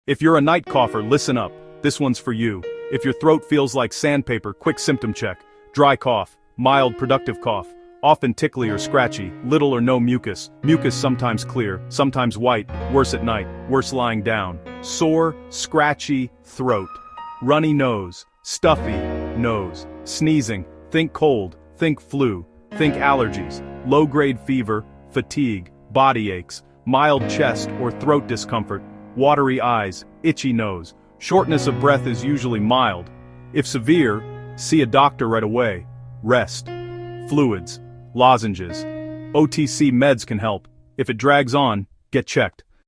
If you're a night cougher, listen up. This one's for you. If your throat feels like sandpaper, quick symptom check. Dry cough, mild productive cough, often tickly or scratchy, little or no mucus. Mucus sometimes clear, sometimes white, worse at night, worse lying down. Sore, scratchy throat. Runny nose, stuffy nose. Sneezing, think cold, think flu, think allergies. Low-grade fever, fatigue, body aches, mild chest or throat discomfort, watery eyes, itchy nose. Shortness of breath is usually mild. If severe, see a doctor right away. Rest. Fluids, lozenges, OTC meds can help. If it drags on, get checked.